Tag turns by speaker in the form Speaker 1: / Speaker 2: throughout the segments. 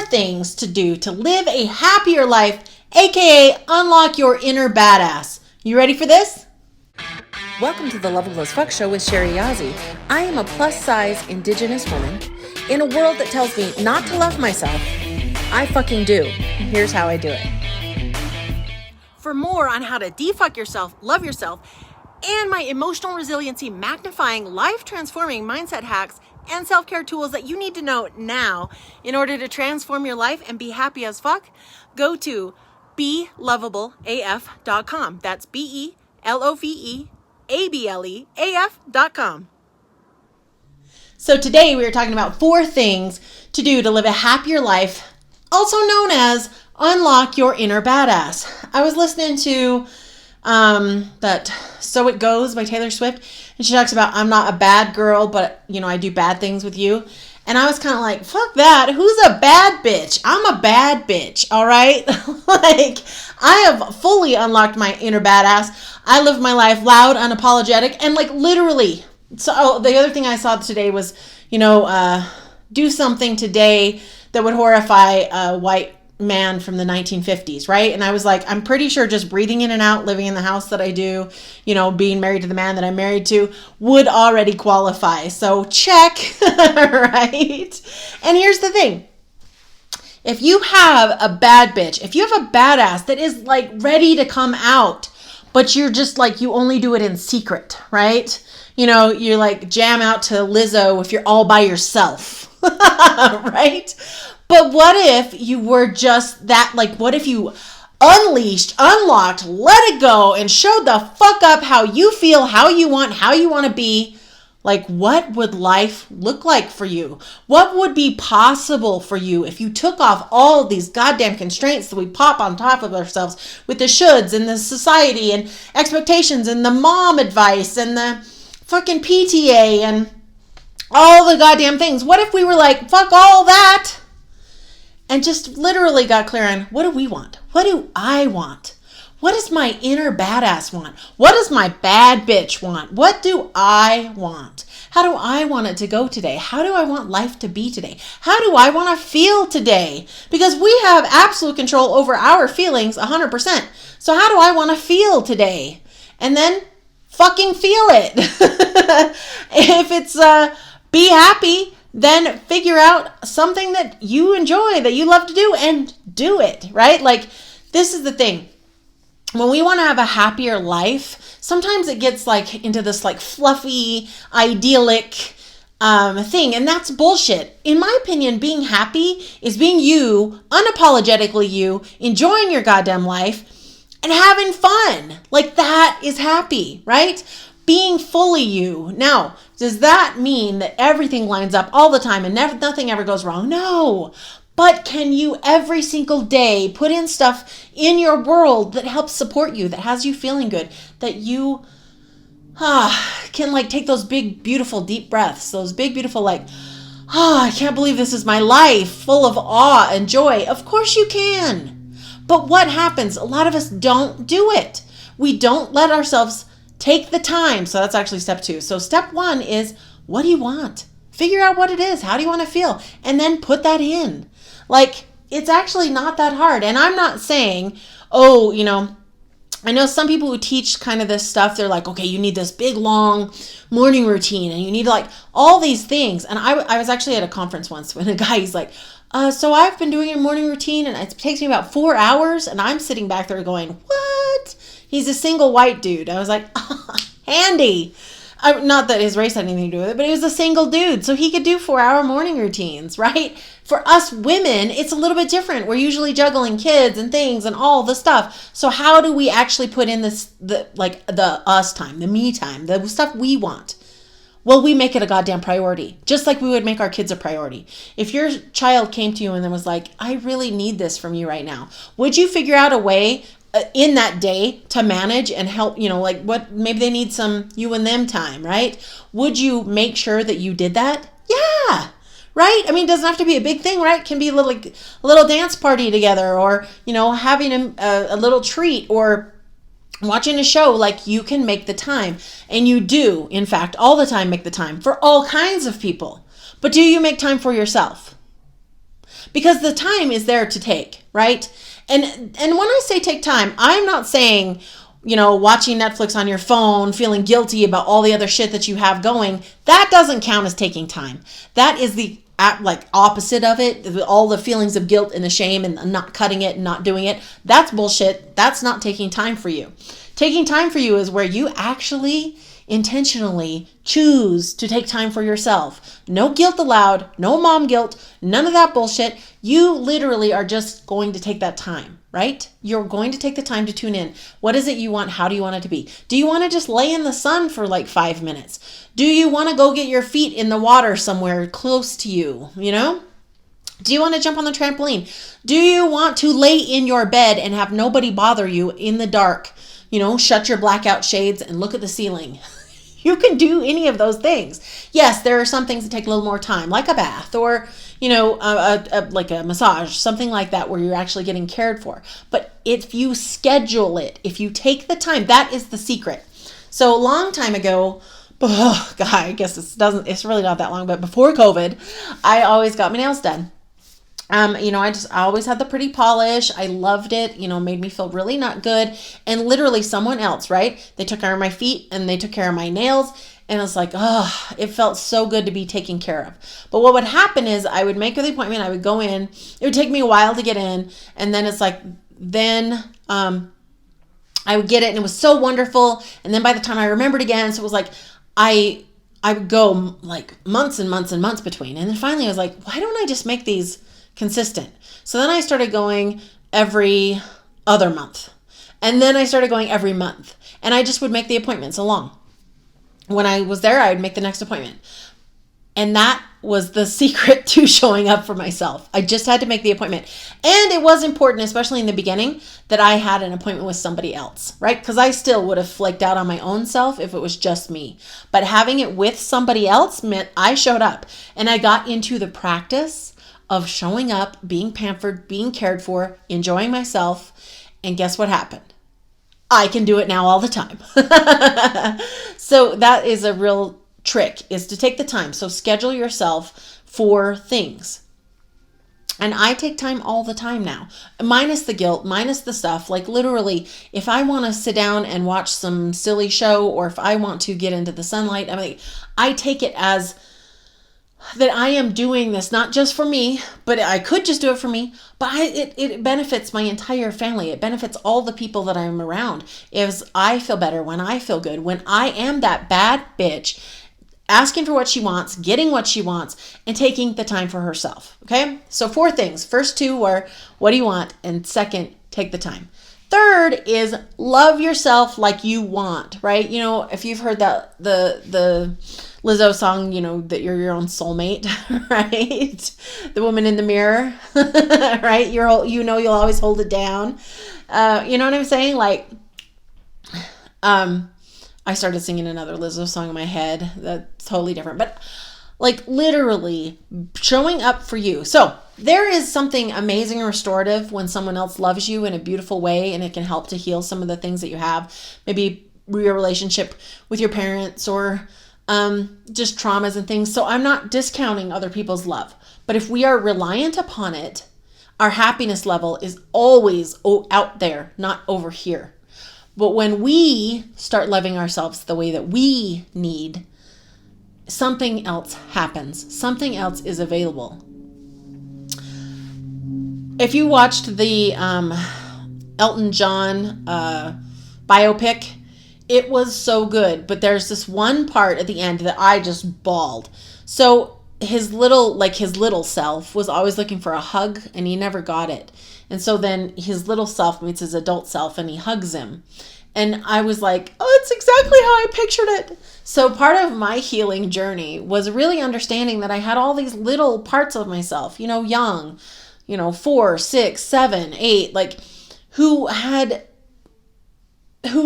Speaker 1: things to do to live a happier life, aka unlock your inner badass. You ready for this?
Speaker 2: Welcome to the Loveable as Fuck show with Sherry Yazzie. I am a plus-size Indigenous woman in a world that tells me not to love myself. I fucking do. Here's how I do it.
Speaker 3: For more on how to defuck yourself, love yourself, and my emotional resiliency magnifying, life-transforming mindset hacks and self-care tools that you need to know now in order to transform your life and be happy as fuck, go to beloveableaf.com. That's BELOVEABLEAF.com.
Speaker 1: So today we are talking about 4 things to do to live a happier life, also known as unlock your inner badass. I was listening to that So It Goes by Taylor Swift, and she talks about I'm not a bad girl, but I do bad things with you. And I was kind of like, fuck that. Who's a bad bitch? I'm a bad bitch. All right. Like, I have fully unlocked my inner badass. I live my life loud, unapologetic, and like literally. So the other thing I saw today was, do something today that would horrify a white man from the 1950s, right? And I was like, I'm pretty sure just breathing in and out, living in the house that I do, being married to the man that I'm married to would already qualify. So check, right? And here's the thing. If you have a bad bitch, if you have a badass that is like ready to come out, but you're just like, you only do it in secret, right? You're like jam out to Lizzo if you're all by yourself, right? But what if you were just that, like, what if you unleashed, unlocked, let it go, and showed the fuck up how you feel, how you want to be? Like, what would life look like for you? What would be possible for you if you took off all these goddamn constraints that we pop on top of ourselves with the shoulds and the society and expectations and the mom advice and the fucking PTA and all the goddamn things? What if we were like, fuck all that? And just literally got clear on, what do we want? What do I want? What does my inner badass want? What does my bad bitch want? What do I want? How do I want it to go today? How do I want life to be today? How do I want to feel today? Because we have absolute control over our feelings 100%. So how do I want to feel today? And then fucking feel it. If it's be happy, then figure out something that you enjoy, that you love to do, and do it, right? Like, this is the thing. When we want to have a happier life, sometimes it gets like into this like fluffy, idyllic thing, and that's bullshit. In my opinion, being happy is being you, unapologetically you, enjoying your goddamn life, and having fun. Like, that is happy, right? Being fully you. Now, does that mean that everything lines up all the time and nothing ever goes wrong? No. But can you every single day put in stuff in your world that helps support you, that has you feeling good, that you can like take those big, beautiful, deep breaths, those big, beautiful, like, I can't believe this is my life, full of awe and joy. Of course you can. But what happens? A lot of us don't do it. We don't let ourselves take the time. So that's actually step 2. So step 1 is, what do you want? Figure out what it is. How do you want to feel? And then put that in. Like, it's actually not that hard. And I'm not saying, I know some people who teach kind of this stuff, they're like, okay, you need this big, long morning routine and you need like all these things. And I was actually at a conference once when a guy, he's like, so I've been doing a morning routine and it takes me about 4 hours. And I'm sitting back there going, what? He's a single white dude. I was like, handy. Not that his race had anything to do with it, but he was a single dude. So he could do 4-hour morning routines, right? For us women, it's a little bit different. We're usually juggling kids and things and all the stuff. So how do we actually put in the us time, the me time, the stuff we want? Well, we make it a goddamn priority, just like we would make our kids a priority. If your child came to you and then was like, I really need this from you right now, would you figure out a way in that day to manage and help, like what, maybe they need some you and them time, right? Would you make sure that you did that? Yeah. Right? I mean, it doesn't have to be a big thing, right? It can be a little dance party together, or, having a little treat, or watching a show. Like, you can make the time, and you do, in fact, all the time make the time for all kinds of people. But do you make time for yourself? because the time is there to take, right? And when I say take time, I'm not saying, watching Netflix on your phone, feeling guilty about all the other shit that you have going. That doesn't count as taking time. That is the opposite of it. All the feelings of guilt and the shame and not cutting it and not doing it. That's bullshit. That's not taking time for you. Taking time for you is where you actually intentionally choose to take time for yourself. No guilt allowed, no mom guilt, none of that bullshit. You literally are just going to take that time, right? You're going to take the time to tune in. What is it you want? How do you want it to be? Do you want to just lay in the sun for 5 minutes? Do you want to go get your feet in the water somewhere close to you, Do you want to jump on the trampoline? Do you want to lay in your bed and have nobody bother you in the dark? Shut your blackout shades and look at the ceiling. You can do any of those things. Yes, there are some things that take a little more time, like a bath or, like a massage, something like that where you're actually getting cared for. But if you schedule it, if you take the time, that is the secret. So a long time ago, I guess it's really not that long, but before COVID, I always got my nails done. I always had the pretty polish. I loved it, made me feel really not good. And literally someone else, right? They took care of my feet and they took care of my nails. And it's like, it felt so good to be taken care of. But what would happen is I would make the appointment. I would go in. It would take me a while to get in. And then it's like, I would get it and it was so wonderful. And then by the time I remembered again, so it was like, I would go months and months and months between. And then finally I was like, why don't I just make these consistent? So then I started going every other month. And then I started going every month. And I just would make the appointments along. When I was there, I would make the next appointment. And that was the secret to showing up for myself. I just had to make the appointment. And it was important, especially in the beginning, that I had an appointment with somebody else, right? Because I still would have flaked out on my own self if it was just me. But having it with somebody else meant I showed up. And I got into the practice of showing up, being pampered, being cared for, enjoying myself. And guess what happened? I can do it now all the time. So that is a real trick, is to take the time. So schedule yourself for things. And I take time all the time now, minus the guilt, minus the stuff. Literally, if I want to sit down and watch some silly show, or if I want to get into the sunlight, I take it as that I am doing this not just for me, but I could just do it for me, but it benefits my entire family. It benefits all the people that I'm around. Is I feel better when I feel good, when I am that bad bitch asking for what she wants, getting what she wants, and taking the time for herself. Okay? So 4 things. First 2 were, what do you want? And second, take the time. Third is love yourself like you want, right? If you've heard that the Lizzo song, that you're your own soulmate, right? The woman in the mirror, right? You'll always hold it down. You know what I'm saying? I started singing another Lizzo song in my head. That's totally different. But literally showing up for you. So there is something amazing and restorative when someone else loves you in a beautiful way, and it can help to heal some of the things that you have. Maybe your relationship with your parents, or just traumas and things. So I'm not discounting other people's love. But if we are reliant upon it, our happiness level is always out there, not over here. But when we start loving ourselves the way that we need, something else happens. Something else is available. If you watched the Elton John biopic, it was so good. But there's this one part at the end that I just bawled. So his little self was always looking for a hug, and he never got it. And so then his little self meets his adult self, and he hugs him. And I was like, oh, it's exactly how I pictured it. So part of my healing journey was really understanding that I had all these little parts of myself, young, 4, 6, 7, 8, who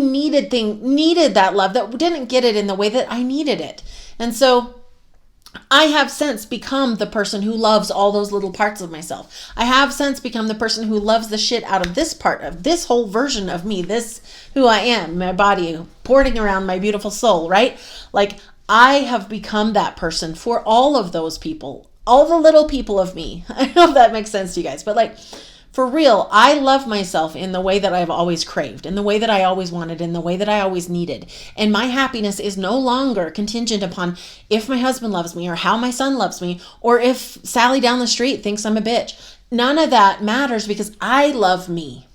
Speaker 1: needed that love, that didn't get it in the way that I needed it. And so I have since become the person who loves all those little parts of myself. I have since become the person who loves the shit out of this part of this whole version of me, this who I am, my body, porting around my beautiful soul, right? I have become that person for all of those people. all the little people of me. I don't know if that makes sense to you guys, but like, for real, I love myself in the way that I've always craved, in the way that I always wanted, in the way that I always needed. And my happiness is no longer contingent upon if my husband loves me or how my son loves me or if Sally down the street thinks I'm a bitch. None of that matters because I love me.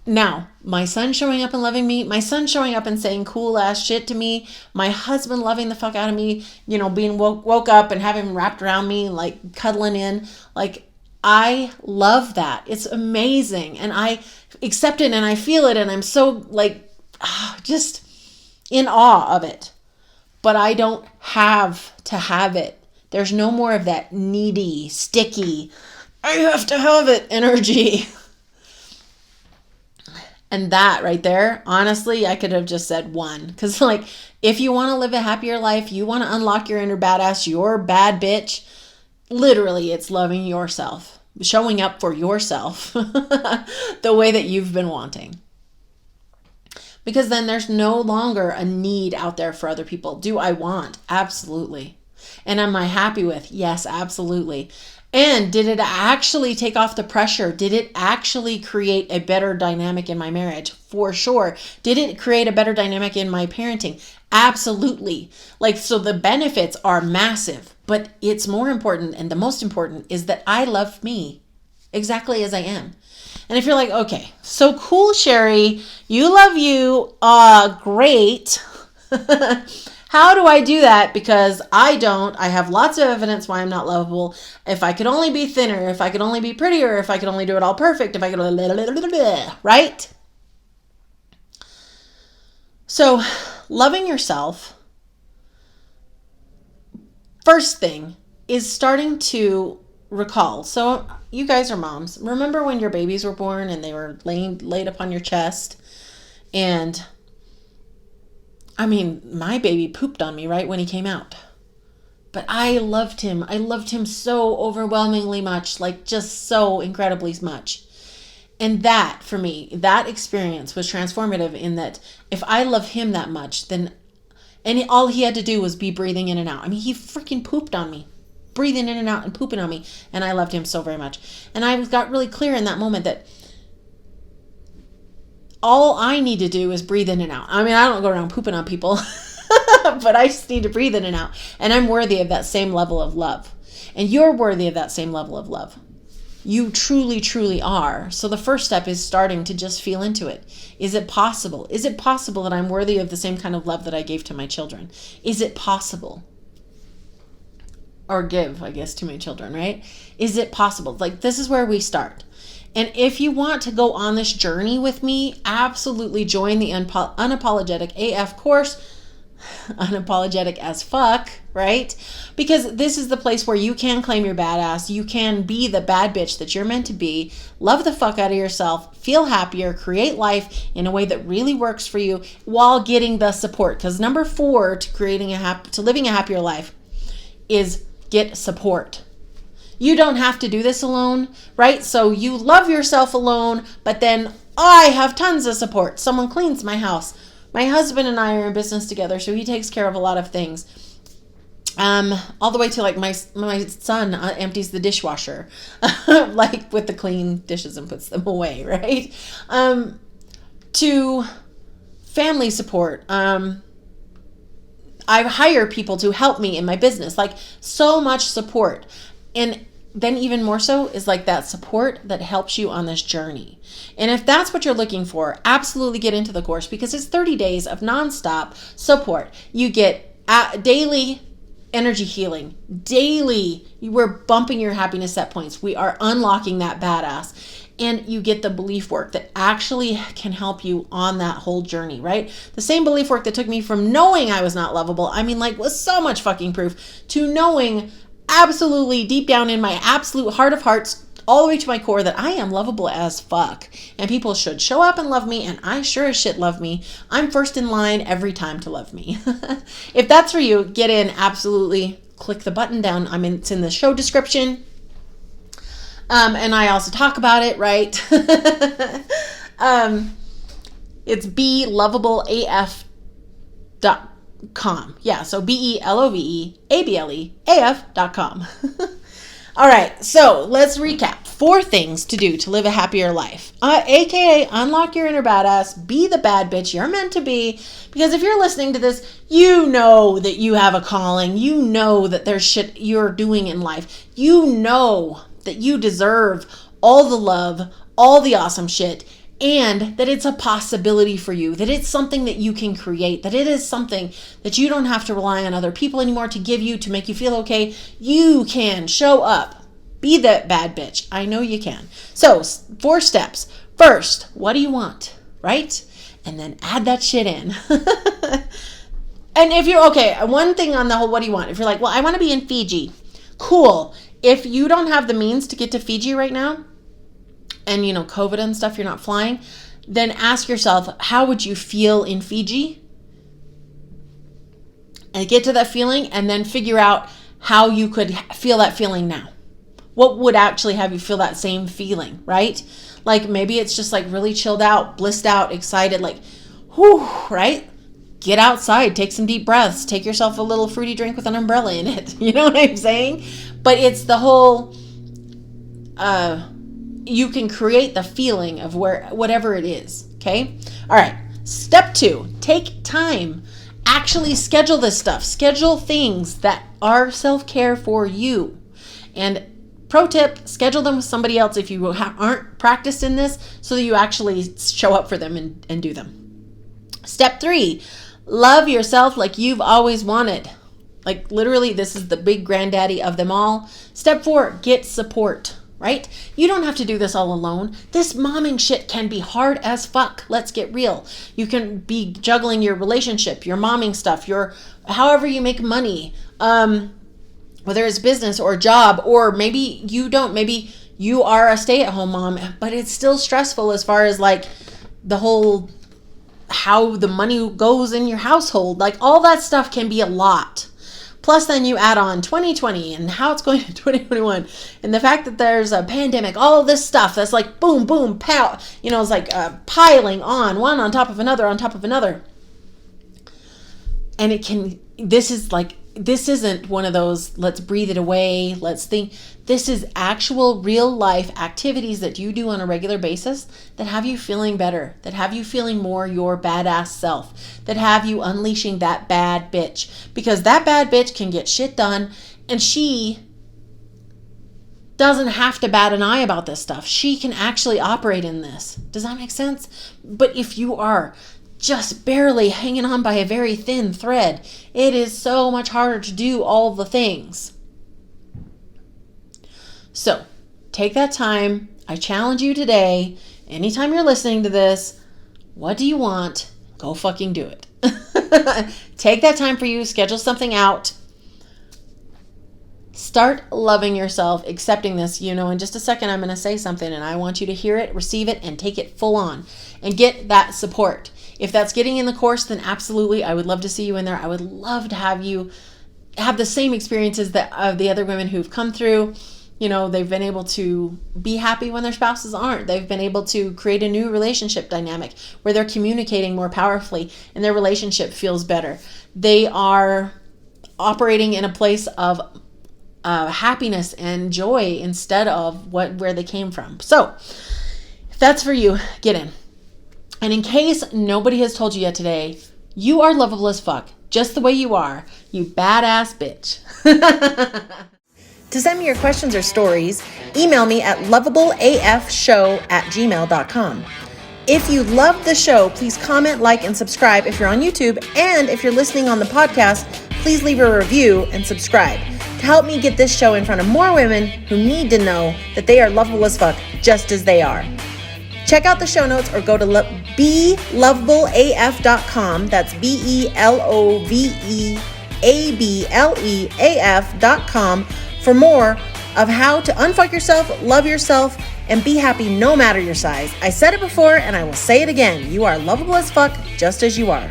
Speaker 1: Now, my son showing up and loving me, my son showing up and saying cool ass shit to me, my husband loving the fuck out of me, you know, being woke up and having him wrapped around me, like cuddling in, like, I love that. It's amazing. And I accept it and I feel it and I'm so like, just in awe of it. But I don't have to have it. There's no more of that needy, sticky, I have to have it energy. And that right there, honestly, I could have just said one. Because like, if you want to live a happier life, you want to unlock your inner badass, your bad bitch, literally it's loving yourself, showing up for yourself the way that you've been wanting. Because then there's no longer a need out there for other people. Do I want? Absolutely. And am I happy with? Yes, absolutely. And did it actually take off the pressure? Did it actually create a better dynamic in my marriage? For sure. Did it create a better dynamic in my parenting? Absolutely. Like, so the benefits are massive, but it's more important, and the most important is that I love me exactly as I am. And if you're like, okay, so cool, Sherry, you love you, great. How do I do that? Because I don't. I have lots of evidence why I'm not lovable. If I could only be thinner, if I could only be prettier, if I could only do it all perfect, if I could, right? So, loving yourself, first thing is starting to recall. So, you guys are moms. Remember when your babies were born and they were laid upon your chest? And I mean, my baby pooped on me right when he came out. But I loved him. I loved him so overwhelmingly much, like just so incredibly much. And that, for me, that experience was transformative in that if I love him that much, then all he had to do was be breathing in and out. I mean, he freaking pooped on me, breathing in and out and pooping on me. And I loved him so very much. And I got really clear in that moment that all I need to do is breathe in and out. I mean, I don't go around pooping on people, but I just need to breathe in and out. And I'm worthy of that same level of love. And you're worthy of that same level of love. You truly, truly are. So the first step is starting to just feel into it. Is it possible? Is it possible that I'm worthy of the same kind of love that I gave to my children? Is it possible? Or give, I guess, to my children, right? Is it possible? Like, this is where we start. And if you want to go on this journey with me, absolutely join the Unapologetic AF course. Unapologetic as fuck, right? Because this is the place where you can claim your badass. You can be the bad bitch that you're meant to be. Love the fuck out of yourself. Feel happier. Create life in a way that really works for you while getting the support. Because number 4 to living a happier life is get support. You don't have to do this alone, right? So you love yourself alone, but then I have tons of support. Someone cleans my house. My husband and I are in business together, so he takes care of a lot of things. All the way to like my son empties the dishwasher, like with the clean dishes and puts them away, right? To family support. I hire people to help me in my business, like so much support. And then even more so is like that support that helps you on this journey. And if that's what you're looking for, absolutely get into the course because it's 30 days of nonstop support. You get daily energy healing. Daily, we're bumping your happiness set points. We are unlocking that badass. And you get the belief work that actually can help you on that whole journey, right? The same belief work that took me from knowing I was not lovable, I mean, like, was so much fucking proof, to knowing absolutely deep down in my absolute heart of hearts, all the way to my core, that I am lovable as fuck. And people should show up and love me, and I sure as shit love me. I'm first in line every time to love me. If that's for you, get in, absolutely. Click the button down. It's in the show description. And I also talk about it, right? It's belovableaf. com. Yeah, so BELOVEABLEAF.com. All right, so let's recap. 4 things to do to live a happier life. AKA unlock your inner badass, be the bad bitch you're meant to be. Because if you're listening to this, you know that you have a calling. You know that there's shit you're doing in life. You know that you deserve all the love, all the awesome shit, and that it's a possibility for you, that it's something that you can create, that it is something that you don't have to rely on other people anymore to give you, to make you feel okay. You can show up. Be that bad bitch. I know you can. So 4 steps. First, what do you want, right? And then add that shit in. And if you're, okay, one thing on the whole, what do you want? If you're like, well, I want to be in Fiji. Cool. If you don't have the means to get to Fiji right now, and COVID and stuff, you're not flying, then ask yourself, how would you feel in Fiji? And get to that feeling, and then figure out how you could feel that feeling now. What would actually have you feel that same feeling, right? Like maybe it's just like really chilled out, blissed out, excited, like, whew, right? Get outside, take some deep breaths, take yourself a little fruity drink with an umbrella in it. You know what I'm saying? But it's the whole, you can create the feeling of whatever it is, okay? All right, step 2, take time. Actually schedule this stuff. Schedule things that are self-care for you. And pro tip, schedule them with somebody else if you aren't practiced in this, so that you actually show up for them and do them. Step 3, love yourself like you've always wanted. Like literally, this is the big granddaddy of them all. Step 4, get support. Right? You don't have to do this all alone. This momming shit can be hard as fuck. Let's get real. You can be juggling your relationship, your momming stuff, however you make money, whether it's business or job, or maybe you don't. Maybe you are a stay-at-home mom, but it's still stressful as far as like the whole how the money goes in your household. Like all that stuff can be a lot. Plus then you add on 2020 and how it's going in 2021 and the fact that there's a pandemic, all of this stuff that's like boom, boom, pow, it's like piling on one on top of another on top of another. And this isn't one of those, let's breathe it away, let's think. This is actual real life activities that you do on a regular basis that have you feeling better, that have you feeling more your badass self, that have you unleashing that bad bitch. Because that bad bitch can get shit done, and she doesn't have to bat an eye about this stuff. She can actually operate in this. Does that make sense? But if you are just barely hanging on by a very thin thread, it is so much harder to do all the things. So take that time. I challenge you today, anytime you're listening to this, what do you want? Go fucking do it. Take that time for you, schedule something out. Start loving yourself, accepting this. In just a second, I'm going to say something and I want you to hear it, receive it, and take it full on and get that support. If that's getting in the course, then absolutely, I would love to see you in there. I would love to have you have the same experiences that of the other women who've come through. They've been able to be happy when their spouses aren't. They've been able to create a new relationship dynamic where they're communicating more powerfully and their relationship feels better. They are operating in a place of happiness and joy instead of where they came from. So if that's for you, get in. And in case nobody has told you yet today, you are lovable as fuck, just the way you are, you badass bitch.
Speaker 2: To send me your questions or stories, email me at loveableafshow@gmail.com. If you love the show, please comment, like, and subscribe if you're on YouTube. And if you're listening on the podcast, please leave a review and subscribe to help me get this show in front of more women who need to know that they are lovable as fuck, just as they are. Check out the show notes or go to belovableaf.com. That's BELOVEABLEAF.com for more of how to unfuck yourself, love yourself, and be happy no matter your size. I said it before and I will say it again. You are lovable as fuck, just as you are.